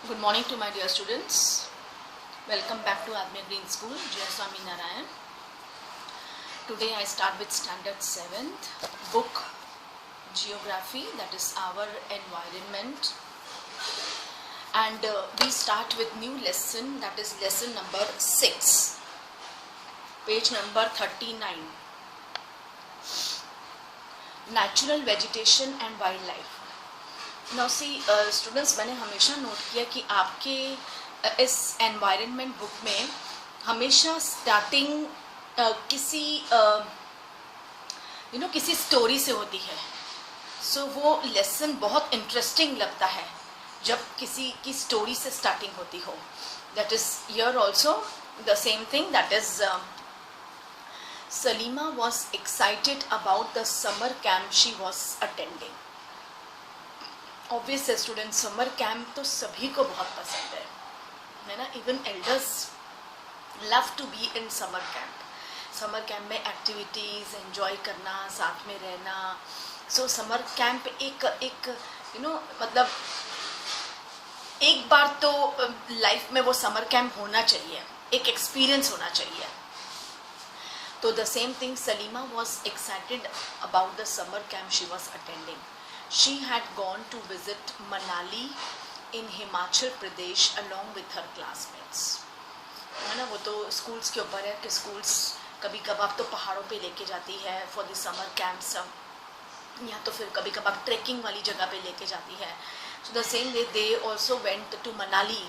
Good morning to my dear students. Welcome back to Admir Green School, Jai Swami Narayan. Today I start with standard 7th book Geography, that is our environment. And we start with new lesson, that is lesson number 6, page number 39. Natural vegetation and wildlife. Now see students, मैंने हमेशा note किया कि आपके इस environment book में हमेशा starting किसी किसी स्टोरी से होती है. सो वो लेसन बहुत इंटरेस्टिंग लगता है जब किसी की स्टोरी से स्टार्टिंग होती हो. That is here also the same thing. That is Salima was excited about the summer camp she was attending. Obvious है स्टूडेंट, समर कैंप तो सभी को बहुत पसंद है ना. Even elders love to be in summer camp. Summer camp में activities enjoy करना, साथ में रहना. सो समर कैंप एक मतलब एक बार तो लाइफ में वो समर कैंप होना चाहिए, एक एक्सपीरियंस होना चाहिए. तो the same thing, Salima was excited about the summer camp she was attending. She had gone to visit Manali in Himachal Pradesh along with her classmates. है ना, वो तो स्कूल्स के ऊपर है कि स्कूल्स कभी कभार तो पहाड़ों पे लेके जाती है फॉर द समर कैंप्स, या तो फिर कभी कभार ट्रैकिंग वाली जगह पे लेके जाती है. So the same way they also went to Manali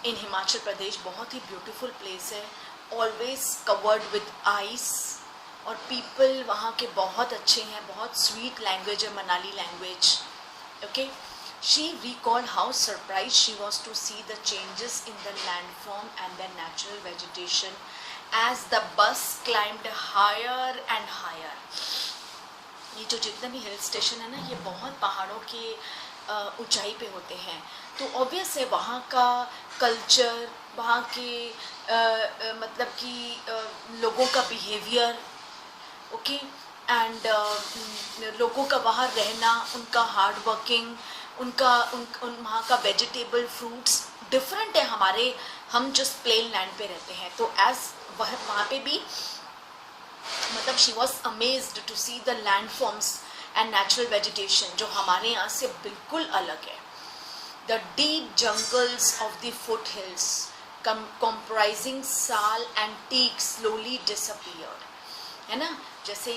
in Himachal Pradesh. बहुत ही ब्यूटीफुल प्लेस है, ऑलवेज कवर्ड विद आइस, और पीपल वहाँ के बहुत अच्छे हैं. बहुत स्वीट लैंग्वेज है Manali language. Okay, she recalled how surprise she was to see the changes in the landform and the natural vegetation as the bus climbed higher and higher. ये जो जितने भी हिल स्टेशन है ना, ये बहुत पहाड़ों के ऊंचाई पे होते हैं. तो ऑब्वियस है वहाँ का कल्चर, वहाँ के मतलब कि लोगों का बिहेवियर, ओके, एंड लोगों का वहाँ रहना, उनका हार्ड वर्किंग, उनका वहाँ का वेजिटेबल फ्रूट्स डिफरेंट है हमारे. हम जस्ट प्लेन लैंड पे रहते हैं. तो एज वहाँ पे भी मतलब she was amazed to see the land forms and natural vegetation जो हमारे यहाँ से बिल्कुल अलग है. The deep jungles of the foot hills comprising sal and teak slowly disappeared. है ना, जैसे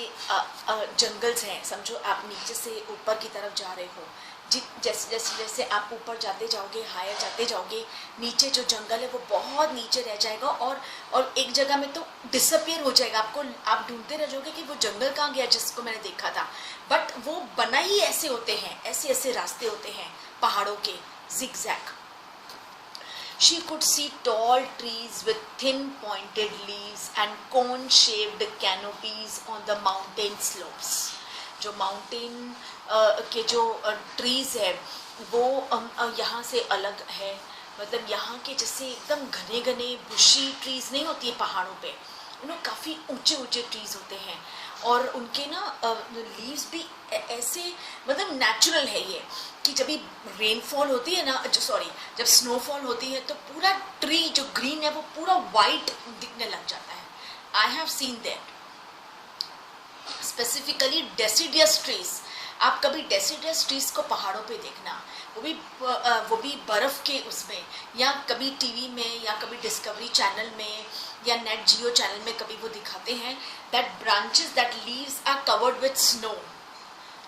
जंगल्स हैं, समझो आप नीचे से ऊपर की तरफ जा रहे हो. जैसे जैसे जैसे आप ऊपर जाते जाओगे, हायर जाते जाओगे, नीचे जो जंगल है वो बहुत नीचे रह जाएगा और एक जगह में तो डिसअपियर हो जाएगा. आप ढूंढते रह जाओगे कि वो जंगल कहाँ गया जिसको मैंने देखा था. बट वो बना ही ऐसे होते हैं, ऐसे ऐसे रास्ते होते हैं पहाड़ों के, zigzag. She could see tall trees with thin pointed leaves and cone-shaped canopies on the mountain slopes. जो माउंटेन के जो ट्रीज है वो यहाँ से अलग है. मतलब यहाँ के जैसे एकदम घने घने बुशी ट्रीज नहीं होती है पहाड़ों पे, काफ़ी ऊंचे ऊंचे ट्रीज होते हैं. और उनके ना लीव्स भी ऐसे, मतलब नेचुरल है ये कि जब भी रेनफॉल होती है ना, जब स्नोफॉल होती है तो पूरा ट्री जो ग्रीन है वो पूरा वाइट दिखने लग जाता है. आई have seen that. Specifically deciduous trees. आप कभी डेसिडियस ट्रीज को पहाड़ों पे देखना, वो भी बर्फ़ के उसमें, या कभी टीवी में या कभी डिस्कवरी चैनल में या नेट जियो चैनल में कभी वो दिखाते हैं that branches that leaves are covered with snow.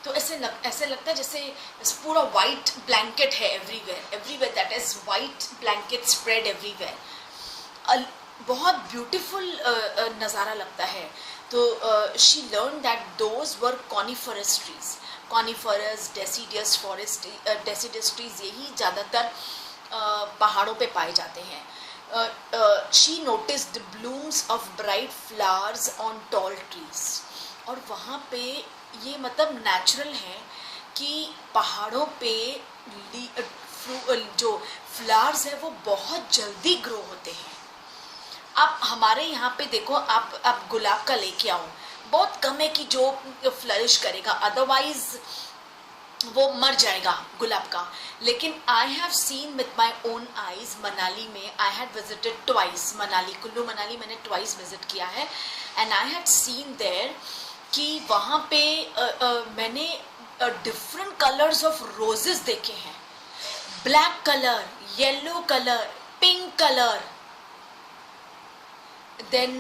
तो ऐसे लगता है जैसे पूरा वाइट ब्लैंकेट है everywhere that is white blanket spread everywhere. बहुत ब्यूटीफुल नज़ारा लगता है. तो she learn that those were coniferous trees. Coniferous, deciduous trees यही ज़्यादातर पहाड़ों पे पाए जाते हैं. She noticed blooms of bright flowers on tall trees. और वहाँ पे ये मतलब नेचुरल है कि पहाड़ों पे जो फ्लावर्स है वो बहुत जल्दी ग्रो होते हैं. आप हमारे यहाँ पे देखो, आप गुलाब का लेके आओ, बहुत कम है कि जो फ्लरिश करेगा. अदरवाइज वो मर जाएगा गुलाब का. लेकिन I have seen with my own eyes Manali में. I had visited twice Manali, Kullu Manali मैंने ट्वाइस विजिट किया है. And I had seen there कि वहाँ पे मैंने डिफरेंट कलर्स ऑफ रोजेस देखे हैं. Black colour, yellow colour, pink colour, then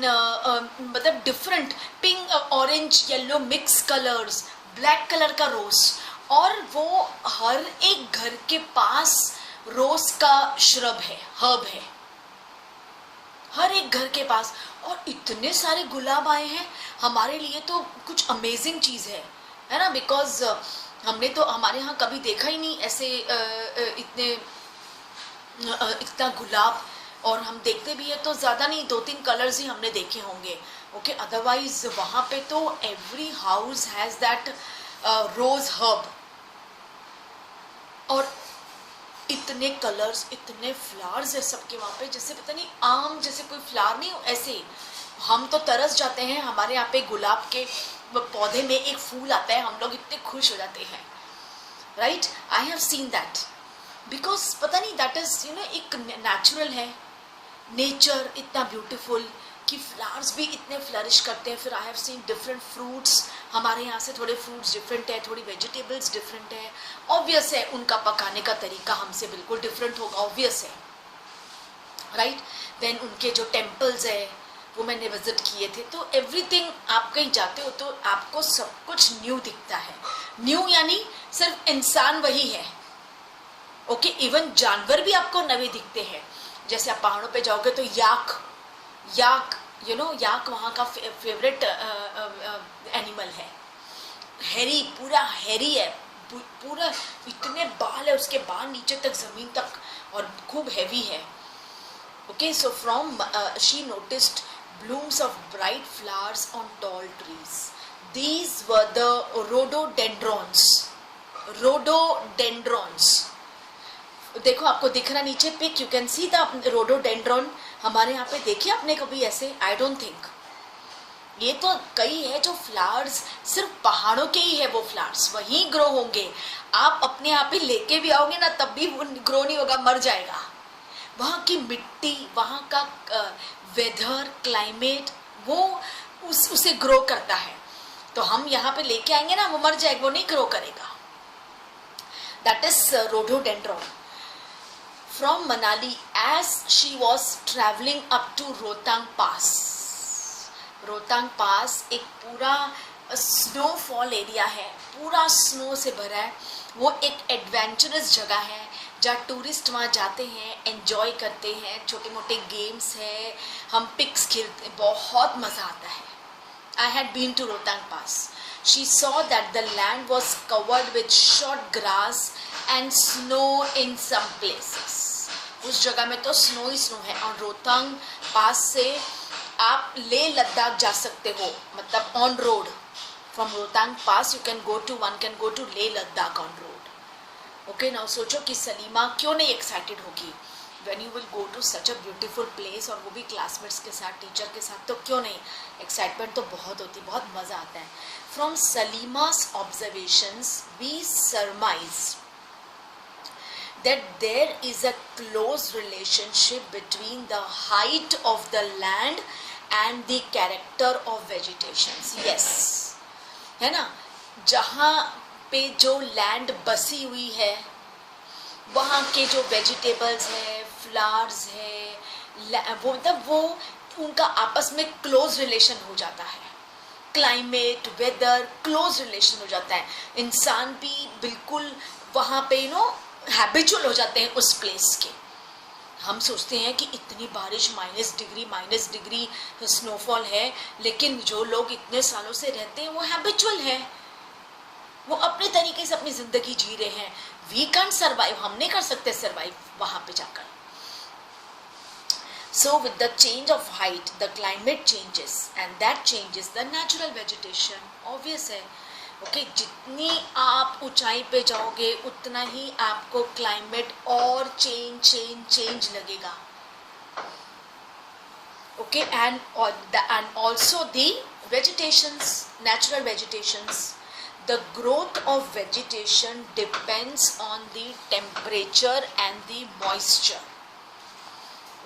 मतलब different pink, orange, yellow mix colours, black colour का रोज. और वो हर एक घर के पास रोज का श्रब है, हर्ब है, हर एक घर के पास. और इतने सारे गुलाब आए हैं, हमारे लिए तो कुछ अमेजिंग चीज़ है ना. बिकॉज हमने तो हमारे यहाँ कभी देखा ही नहीं ऐसे इतना गुलाब. और हम देखते भी है तो ज़्यादा नहीं, 2-3 कलर्स ही हमने देखे होंगे. ओके, अदरवाइज वहाँ पे तो every house has that rose herb. और इतने कलर्स, इतने फ्लावर्स है सबके वहाँ पे, जैसे पता नहीं आम जैसे कोई फ्लावर नहीं, ऐसे हम तो तरस जाते हैं. हमारे यहाँ पे गुलाब के पौधे में एक फूल आता है, हम लोग इतने खुश हो जाते हैं. Right, I have seen that because पता नहीं दैट इज एक नेचुरल है. नेचर इतना ब्यूटीफुल कि फ्लावर्स भी इतने फ्लरिश करते हैं. फिर आई हैव सीन डिफरेंट फ्रूट्स. हमारे यहाँ से थोड़े फ्रूट्स डिफरेंट है, थोड़ी वेजिटेबल्स डिफरेंट है. ऑब्वियस है उनका पकाने का तरीका हमसे बिल्कुल डिफरेंट होगा, ऑब्वियस है. राइट, देन उनके जो टेम्पल्स है वो मैंने विजिट किए थे. तो एवरीथिंग, आप कहीं जाते हो तो आपको सब कुछ न्यू दिखता है. न्यू यानी सिर्फ इंसान वही है. ओके, इवन जानवर भी आपको नए दिखते हैं. जैसे आप पहाड़ों पे जाओगे तो याक याक वहाँ का फेवरेट एनिमल है. हैरी, पूरा हैरी है, पूरा इतने बाल है उसके, बाल नीचे तक जमीन तक, और खूब हैवी है. Okay, so from she noticed blooms of bright flowers on tall trees. These were the rhododendrons. देखो आपको दिख रहा नीचे pic, you can see the rhododendron. हमारे यहाँ पे देखिए आपने कभी ऐसे? I don't think. ये तो कई है जो फ्लावर्स सिर्फ पहाड़ों के ही है, वो फ्लावर्स वहीं ग्रो होंगे. आप अपने यहाँ पे लेके भी आओगे ना तब भी वो ग्रो नहीं होगा, मर जाएगा. वहाँ की मिट्टी, वहाँ का वेदर, क्लाइमेट, वो उसे ग्रो करता है. तो हम यहाँ पे लेके आएंगे ना, वो मर जाएगा, वो नहीं ग्रो करेगा. That is rhododendron. From Manali, as she was travelling up to Rohtang pass. Rohtang pass एक पूरा स्नोफॉल एरिया है, पूरा स्नो से भरा है. वो एक एडवेंचरस जगह है जहाँ टूरिस्ट वहाँ जाते हैं, एंजॉय करते हैं, छोटे मोटे गेम्स है, हम पिक्स खेलते हैं, बहुत मज़ा आता है. I had been to Rohtang pass. She saw that the land was covered with short grass and snow in some places. उस जगह में तो स्नो ही स्नो है. और रोहतांग पास से आप ले लद्दाख जा सकते हो, मतलब on road. From Rohtang pass one can go to Leh Ladakh on road. Okay, now सोचो कि सलीमा क्यों नहीं एक्साइटेड होगी when you will go to such a beautiful place, और वो भी क्लासमेट्स के साथ, टीचर के साथ. तो क्यों नहीं, एक्साइटमेंट तो बहुत होती, बहुत मज़ा आता है. From Salima's observations we summarise that there is a close relationship between the height of the land and the character of vegetations. Yes, है ना. जहाँ पे जो लैंड बसी हुई है, वहाँ के जो वेजिटेबल्स है, फ्लावर्स है, वो मतलब वो उनका आपस में क्लोज रिलेशन हो जाता है. क्लाइमेट, वेदर, क्लोज रिलेशन हो जाता है. इंसान भी बिल्कुल वहाँ पे हैबिचुअल हो जाते हैं उस प्लेस के. हम सोचते हैं कि इतनी बारिश, -डिग्री स्नोफॉल है, लेकिन जो लोग इतने सालों से रहते हैं वो हैबिचुअल है, वो अपने तरीके से अपनी ज़िंदगी जी रहे हैं. वी कैंट सर्वाइव, हम नहीं कर सकते सर्वाइव वहाँ पे जाकर. So with the change of height the climate changes and that changes the natural vegetation. Obvious है. ओके, जितनी आप ऊंचाई पे जाओगे उतना ही आपको क्लाइमेट और चेंज लगेगा. Okay, and also the vegetations, natural vegetations, The growth of vegetation depends on the temperature and the moisture.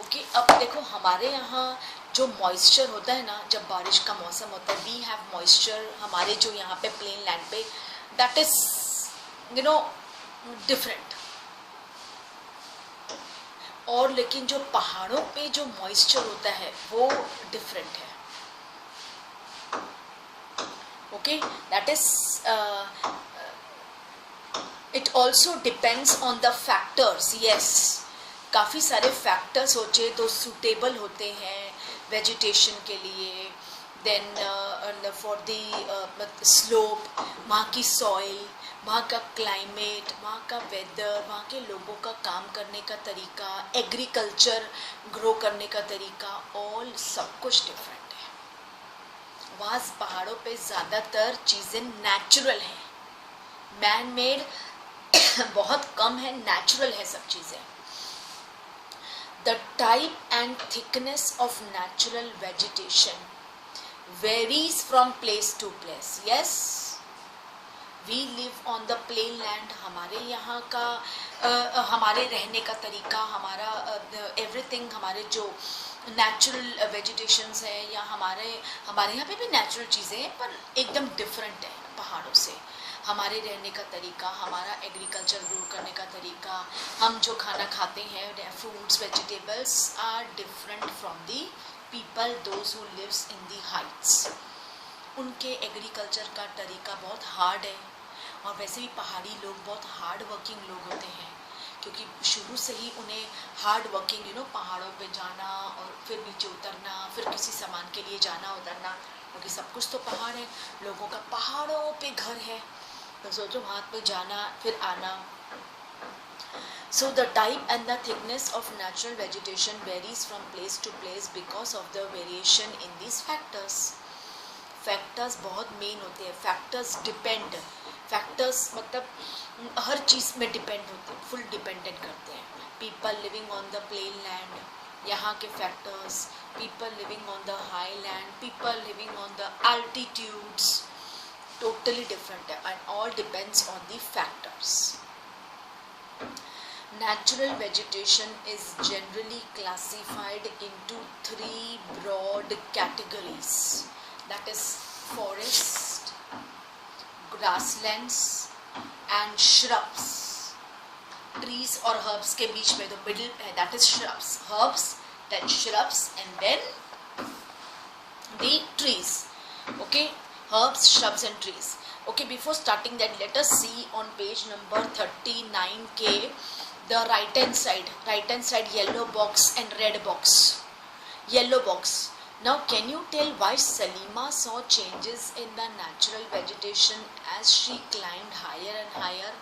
Okay अब देखो हमारे यहाँ जो मॉइस्चर होता है ना, जब बारिश का मौसम होता है, वी हैव मॉइस्चर हमारे जो यहाँ पे प्लेन लैंड पे, दैट इज डिफरेंट. और लेकिन जो पहाड़ों पे जो मॉइस्चर होता है वो डिफरेंट है. Okay that is it also depends on the factors. Yes, काफ़ी सारे फैक्टर्स होते तो सूटेबल होते हैं वेजिटेशन के लिए. देन फॉर द स्लोप, वहाँ की सॉइल, वहाँ का क्लाइमेट, वहाँ का वेदर, वहाँ के लोगों का काम करने का तरीका, एग्रीकल्चर ग्रो करने का तरीका, ऑल सब कुछ डिफरेंट है. वहाँ पहाड़ों पे ज़्यादातर चीज़ें नेचुरल हैं, मैन मेड बहुत कम है, नेचुरल है सब चीज़ें. The type and thickness of natural vegetation varies from place to place. Yes, we live on the plain land. हमारे यहाँ का हमारे रहने का तरीका, हमारा एवरीथिंग, हमारे जो नेचुरल वेजिटेशंस है या हमारे यहाँ पे भी नेचुरल चीज़ें हैं पर एकदम डिफरेंट है पहाड़ों से. हमारे रहने का तरीका, हमारा एग्रीकल्चर ग्रो करने का तरीका, हम जो खाना खाते हैं, fruits, vegetables are different from the people those who lives in the heights. उनके एग्रीकल्चर का तरीका बहुत हार्ड है. और वैसे भी पहाड़ी लोग बहुत हार्ड वर्किंग लोग होते हैं, क्योंकि शुरू से ही उन्हें हार्ड वर्किंग पहाड़ों पे जाना और फिर नीचे उतरना, फिर किसी सामान के लिए जाना उतरना, क्योंकि सब कुछ तो पहाड़ है. लोगों का पहाड़ों पे घर है, तो सोचो वहाँ पे जाना फिर आना. So the type and the thickness of natural vegetation varies from place to place because of the variation in these factors. Factors बहुत मेन होते हैं. Factors depend. Factors मतलब हर चीज़ में डिपेंड होते हैं, फुल डिपेंडेंट करते हैं. People living on the plain land, यहाँ के factors. People living on the high land, people living on the altitudes. Totally different and all depends on the factors. Natural vegetation is generally classified into 3 broad categories, that is forest, grasslands and shrubs. Trees और herbs के बीच में तो middle है, that is shrubs. Herbs, then shrubs and then the trees. Okay, herbs, shrubs and trees. Okay, before starting that, let us see on page number 39K the right hand side yellow box and red box. Yellow box. Now can you tell why Salima saw changes in the natural vegetation as she climbed higher and higher?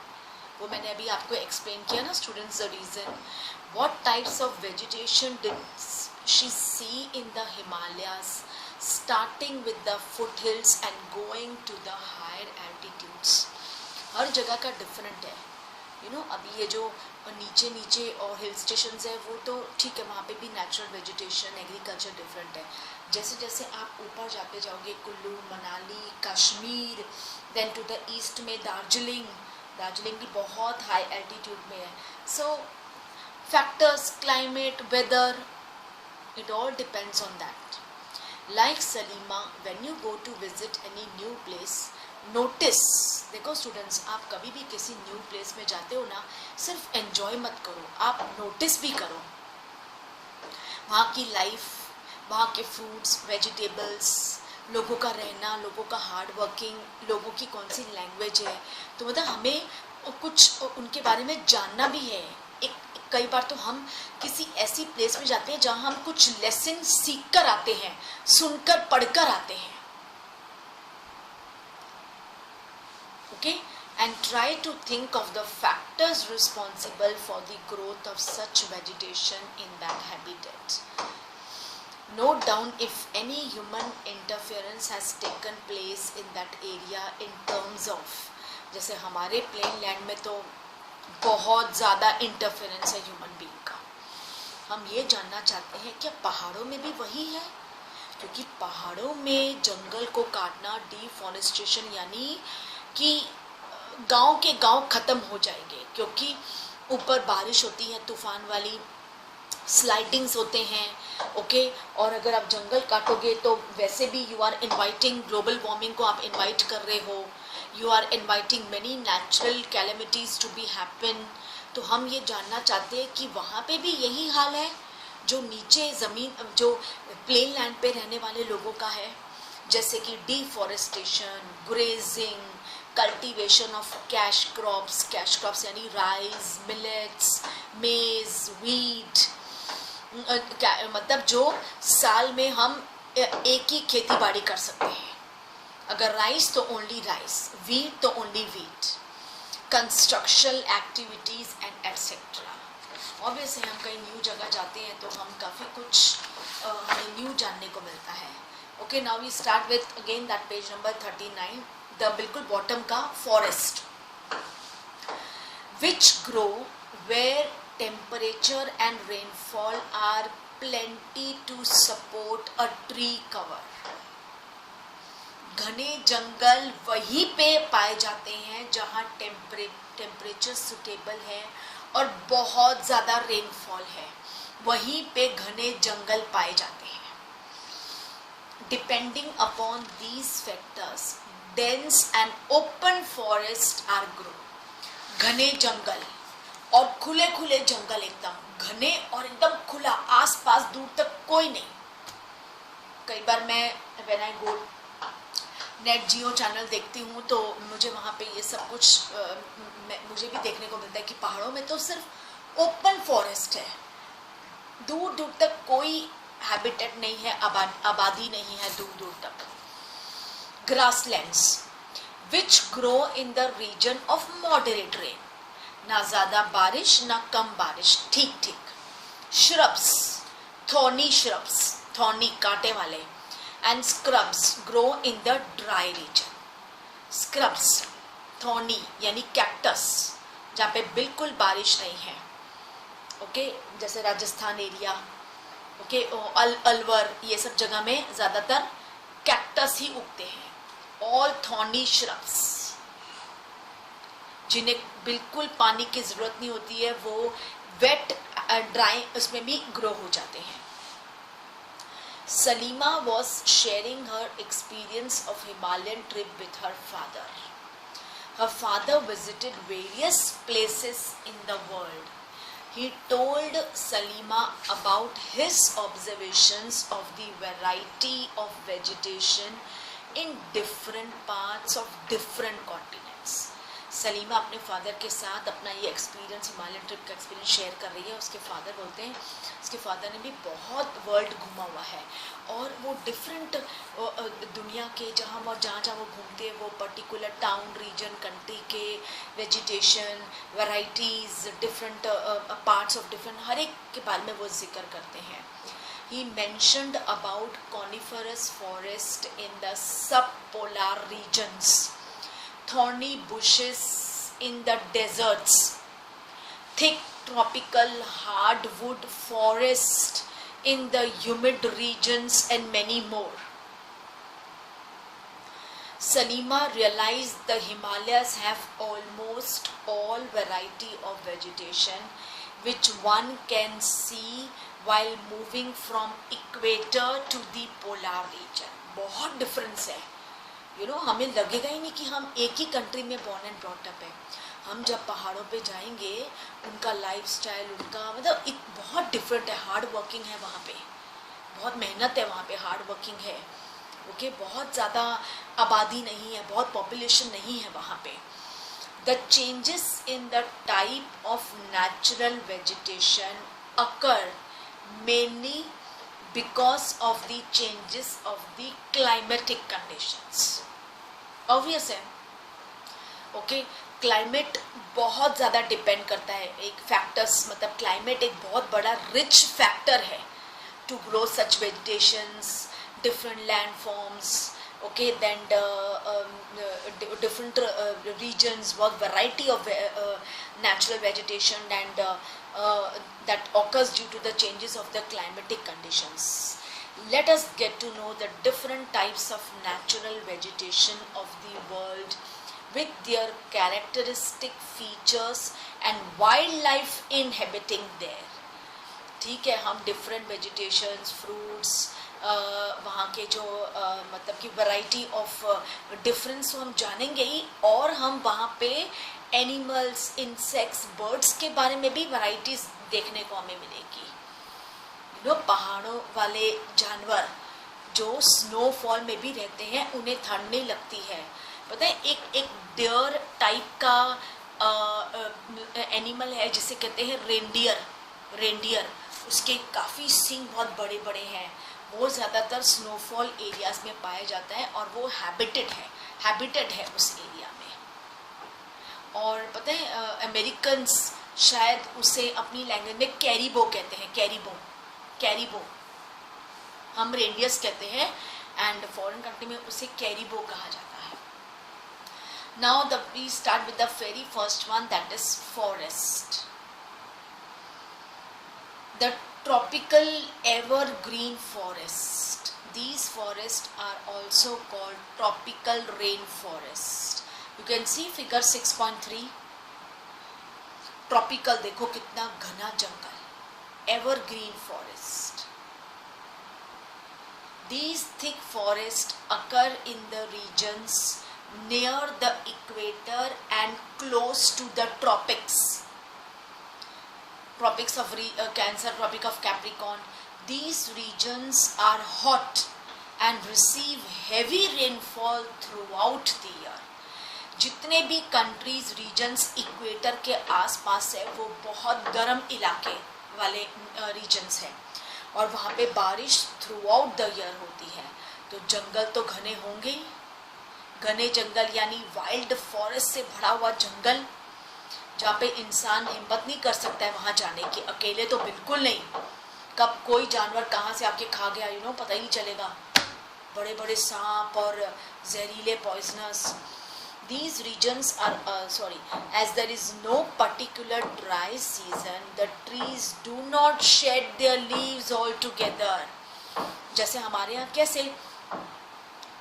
वो मैंने अभी आपको explain किया ना students. The reason, what types of vegetation did she see in the Himalayas, starting with the foothills and going to the higher altitudes. हर जगह का different है. अभी ये जो नीचे और हिल स्टेशंस है वो तो ठीक है, वहाँ पे भी नेचुरल वेजिटेशन, एग्रीकल्चर डिफरेंट है. जैसे जैसे आप ऊपर जाते जाओगे, Kullu, Manali, Kashmir, then to the east में दार्जिलिंग भी बहुत हाई एल्टीट्यूड में है. So factors, climate, weather, it all depends on that. Like Salima, when you go to visit any new place, notice. देखो स्टूडेंट्स, आप कभी भी किसी न्यू प्लेस में जाते हो ना, सिर्फ एंजॉय मत करो, आप नोटिस भी करो वहाँ की लाइफ, वहाँ के फ्रूट्स, वेजिटेबल्स, लोगों का रहना, लोगों का हार्ड वर्किंग, लोगों की कौन सी लैंग्वेज है. तो मतलब हमें कुछ उनके बारे में जानना भी है. कई बार तो हम किसी ऐसी प्लेस में जाते हैं जहाँ हम कुछ लेसन सीख कर आते हैं, सुनकर पढ़कर आते हैं. Okay, and try to think of the factors responsible for the growth of such vegetation in that habitat. Note down if any human interference has taken place in that area in terms of, जैसे हमारे plane land में तो बहुत ज़्यादा interference है human being का. हम ये जानना चाहते हैं क्या पहाड़ों में भी वही है, क्योंकि पहाड़ों में जंगल को काटना, डिफॉरेस्टेशन यानी कि गांव के गांव ख़त्म हो जाएंगे, क्योंकि ऊपर बारिश होती है तूफान वाली, स्लाइडिंग्स होते हैं, ओके। और अगर आप जंगल काटोगे तो वैसे भी you are inviting global warming को, आप इनवाइट कर रहे हो, you are inviting many natural calamities to be happen. तो हम ये जानना चाहते हैं कि वहाँ पे भी यही हाल है जो नीचे ज़मीन, जो प्लेन लैंड पे रहने वाले लोगों का है, जैसे कि deforestation, grazing, cultivation of cash crops यानी राइस, मिलेट्स, मेज, वीट, मतलब जो साल में हम एक ही खेती बाड़ी कर सकते हैं। अगर राइस तो ओनली राइस, वीट तो only wheat, construction activities and etcetera. Obviously हम कहीं न्यू जगह जाते हैं तो हम काफ़ी कुछ हमें न्यू जानने को मिलता है। Okay, now we start with again that page number 39, the बिल्कुल बॉटम का forest, which grow where temperature and rainfall are plenty to support a tree cover. घने जंगल वहीं पे पाए जाते हैं जहाँ टेम्परेचर सुटेबल है और बहुत ज़्यादा रेनफॉल है, वहीं पे घने जंगल पाए जाते हैं। Depending upon these factors dense and open forest are grow. घने जंगल और खुले खुले जंगल, एकदम घने और एकदम खुला, आस पास दूर तक कोई नहीं। कई बार मैं when I go net Jio channel देखती हूँ तो मुझे वहाँ पे ये सब कुछ मुझे भी देखने को मिलता है कि पहाड़ों में तो सिर्फ ओपन फॉरेस्ट है, दूर दूर तक कोई हैबिटेट नहीं है, आबादी नहीं है दूर दूर तक। Grasslands which grow in the region of moderate rain, ना ज़्यादा बारिश ना कम बारिश, ठीक ठीक। श्रब्स, थॉर्नी श्रब्स, थॉर्नी कांटे वाले, and scrubs grow in the dry region. Scrubs, thorny यानी कैक्टस, जहाँ पे बिल्कुल बारिश नहीं है, ओके, जैसे राजस्थान एरिया, ओके, अलवर, ये सब जगह में ज़्यादातर कैक्टस ही उगते हैं। ऑल थॉर्नी श्रब्स, जिन्हें बिल्कुल पानी की ज़रूरत नहीं होती है, वो वेट ड्राई उसमें भी ग्रो हो जाते हैं। Salima was sharing her experience of Himalayan trip with her father. Her father visited various places in the world. He told Salima about his observations of the variety of vegetation in different parts of different continents. Salima अपने father के साथ अपना ये experience, Himalayan trip का experience share कर रही है। उसके फादर बोलते हैं उसके फादर ने भी बहुत वर्ल्ड घूमा हुआ है और वो डिफरेंट दुनिया के जहाँ वो घूमते हैं वो पर्टिकुलर टाउन, रीजन, कंट्री के vegetation, varieties, different parts of different, हर एक के बारे में वो जिक्र करते हैं। He mentioned about coniferous forest in the subpolar regions, thorny bushes in the deserts, thick tropical hardwood forest in the humid regions, and many more. Salima realized the Himalayas have almost all variety of vegetation which one can see while moving from equator to the polar region. बहुत difference है, हमें लगेगा ही नहीं कि हम एक ही country में born and brought up है। हम जब पहाड़ों पे जाएंगे उनका लाइफस्टाइल, उनका मतलब बहुत डिफरेंट है। हार्ड वर्किंग है वहाँ पे, बहुत मेहनत है वहाँ पे, हार्ड वर्किंग है, ओके, बहुत ज़्यादा आबादी नहीं है, बहुत पॉपुलेशन नहीं है वहाँ पे। The changes in the type of natural vegetation occur mainly because of the changes of the climatic conditions. Obvious है, ओके, क्लाइमेट बहुत ज़्यादा डिपेंड करता है, एक फैक्टर्स, मतलब क्लाइमेट एक बहुत बड़ा रिच फैक्टर है to grow such vegetations, different land forms, okay, then different regions work, variety of natural vegetation and that occurs due to the changes of the climatic conditions. Let us get to know the different types of natural vegetation of the world with their characteristic features and wildlife inhabiting there. ठीक है, हम different vegetations, fruits, वहाँ के जो मतलब कि variety of difference हम जानेंगे ही, और हम वहाँ पे एनिमल्स, इंसेक्ट्स, बर्ड्स के बारे में भी वैरायटीज देखने को हमें मिलेगी. पहाड़ों वाले जानवर जो स्नोफॉल में भी रहते हैं, उन्हें ठंड नहीं लगती है. पता है, एक डियर टाइप का एनिमल है जिसे कहते हैं रेंडियर. उसके काफ़ी सींग बहुत बड़े बड़े हैं. वो ज़्यादातर स्नोफॉल एरियाज में पाया जाता है और वो हैबिटेड है उस एरिया में. और पता है, अमेरिकन्स शायद उसे अपनी लैंग्वेज में कैरिबो कहते हैं. कैरिबो हम रेंडियर्स कहते हैं, एंड फॉरेन कंट्री में उसे कैरिबो कहा जाता है. Now we start with the very first one, that is forest. The tropical evergreen forest. These forests are also called tropical rainforest. You can see figure 6.3. Tropical, देखो कितना घना जंगल. Evergreen forest. These thick forests occur in the regions near the equator and close to the tropics. Tropics of Cancer, Tropic of Capricorn. These regions are hot and receive heavy rainfall throughout the year. जितने भी countries, regions equator के आसपास है, वो बहुत गर्म इलाके वाले रीजन्स हैं, और वहाँ पे बारिश थ्रू आउट द ईयर होती है. तो जंगल तो घने होंगे ही. घने जंगल यानी वाइल्ड फॉरेस्ट से भरा हुआ जंगल, जहाँ पे इंसान हिम्मत नहीं कर सकता है वहाँ जाने की. अकेले तो बिल्कुल नहीं. कब कोई जानवर कहाँ से आके खा गया पता ही नहीं चलेगा. बड़े बड़े सांप और जहरीले poisonous. These regions are as there is no particular dry season, the trees do not shed their leaves altogether. जैसे हमारे यहाँ कैसे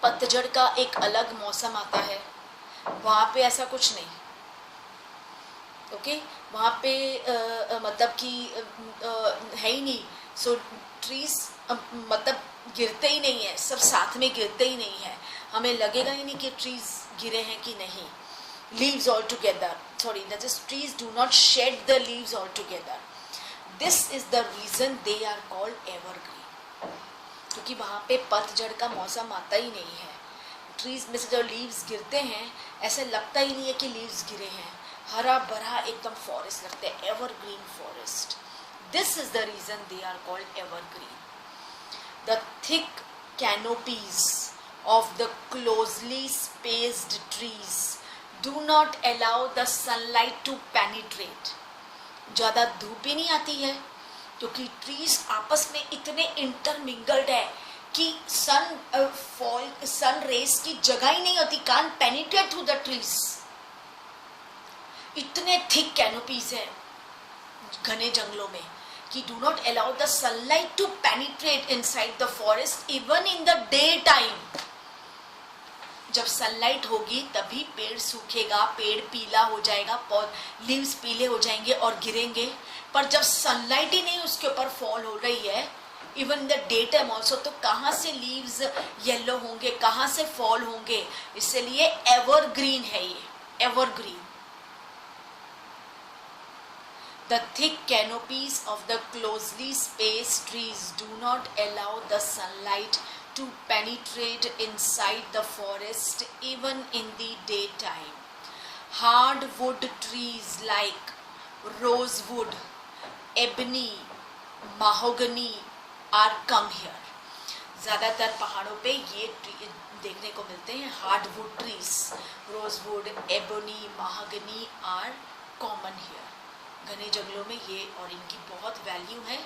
पतझड़ का एक अलग मौसम आता है, वहाँ पे ऐसा कुछ नहीं. ओके, वहाँ पे मतलब कि है ही नहीं. सो ट्रीज मतलब गिरते ही नहीं है, सब साथ में गिरते ही नहीं है. हमें लगेगा ही नहीं कि ट्रीज गिरे हैं कि नहीं. Leaves all together, that is trees do not shed the leaves all together. This is the reason they are called evergreen, क्योंकि वहाँ पे पतझड़ का मौसम आता ही नहीं है. ट्रीज में से जो लीव्स गिरते हैं, ऐसा लगता ही नहीं है कि लीव्स गिरे हैं. हरा भरा एकदम फॉरेस्ट लगता है, evergreen forest. This is the reason they are called evergreen. The thick canopies of the closely spaced trees do not allow the sunlight to penetrate. ज़्यादा धूप भी नहीं आती है, क्योंकि ट्रीज आपस में इतने इंटरमिंगल्ड है कि सन रेस की जगह ही नहीं होती. Can penetrate through the trees. इतने थिक कैनोपीज है घने जंगलों में कि do not allow the sunlight to penetrate inside the forest even in the day time. जब सनलाइट होगी तभी पेड़ सूखेगा, पेड़ पीला हो जाएगा, लीव्स पीले हो जाएंगे और गिरेंगे. पर जब सनलाइट ही नहीं उसके ऊपर फॉल हो रही है, even in the day time also, तो कहाँ से लीव्स येलो होंगे, कहाँ से फॉल होंगे. इसलिए एवरग्रीन है ये, evergreen. The thick canopies of the closely spaced trees do not allow the sunlight to penetrate inside the forest even in the daytime. Hardwood trees like rosewood, ebony, mahogany are come here. ज़्यादातर पहाड़ों पे ये देखने को मिलते हैं. Hardwood trees, rosewood, ebony, mahogany are common here. घने जंगलों में ये, और इनकी बहुत वैल्यू है.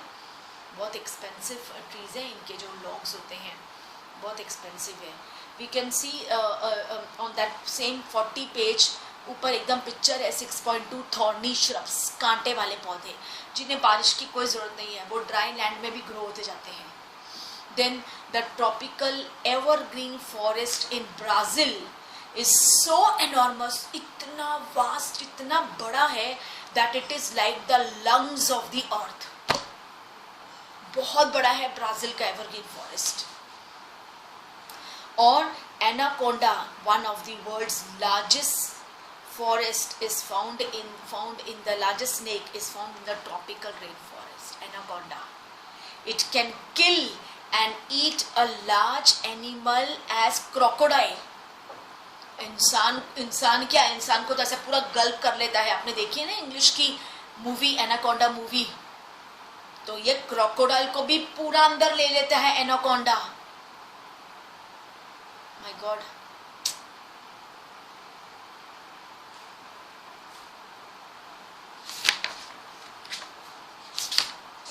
बहुत एक्सपेंसिव ट्रीज हैं. इनके जो लॉग्स होते हैं बहुत एक्सपेंसिव है. We can see on that same 40 page ऊपर एकदम पिक्चर है 6.2 थॉर्नी श्रब्स, कांटे वाले पौधे जिन्हें बारिश की कोई ज़रूरत नहीं है, वो ड्राई लैंड में भी ग्रो होते जाते हैं. Then the tropical evergreen forest in Brazil is so enormous, इतना vast, इतना बड़ा है that it is like the lungs of the earth. बहुत बड़ा है ब्राजील का एवरग्रीन फॉरेस्ट. और anaconda, one of the world's largest forest, is found in the largest snake is found in the tropical rainforest, anaconda. It can kill and eat a large animal as crocodile. इंसान क्या, इंसान को तो ऐसे पूरा गल्प कर लेता है. आपने देखी है ना इंग्लिश की मूवी एनाकोंडा मूवी, तो ये क्रोकोडाइल को भी पूरा अंदर ले लेता है anaconda. My God.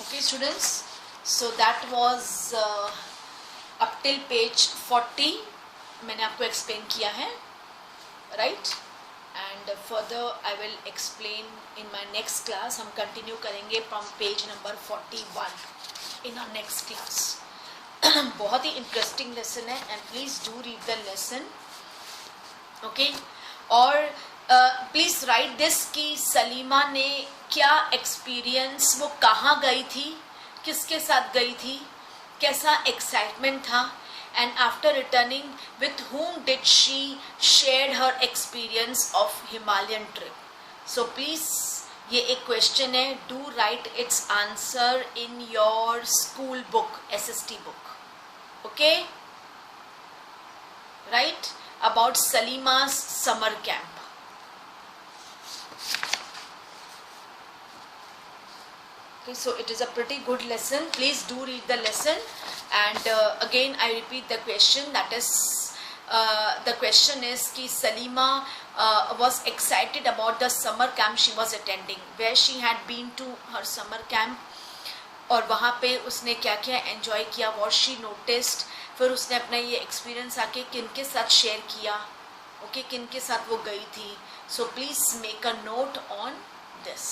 Okay students, so that was up till page 40 मैंने आपको एक्सप्लेन किया है, right? And further I will explain in my next class. हम कंटिन्यू करेंगे from page number 41 in our next class. बहुत ही इंटरेस्टिंग लेसन है and please do read the lesson, okay? और please right this कि सलीमा ने क्या एक्सपीरियंस, वो कहाँ गई थी, किसके साथ गई थी, कैसा एक्साइटमेंट था, and after returning with whom did she shared her experience of Himalayan trip. So please, ये एक क्वेश्चन है, do write its answer in your school book, SST book, okay? Write about Salima's summer camp. Okay, so it is a pretty good lesson. Please do read the lesson, and again I repeat the question. That is, the question is कि Salima was excited about the summer camp she was attending, where she had been to her summer camp, और वहाँ पे उसने क्या क्या enjoy किया, what she noticed. फिर उसने अपना ये एक्सपीरियंस आके किन के साथ शेयर किया, ओके, किन के साथ वो गई थी. So please make a note on this,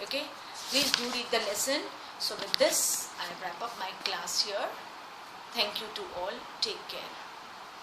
okay? Please do read the lesson. So with this, I wrap up my class here. Thank you to all. Take care.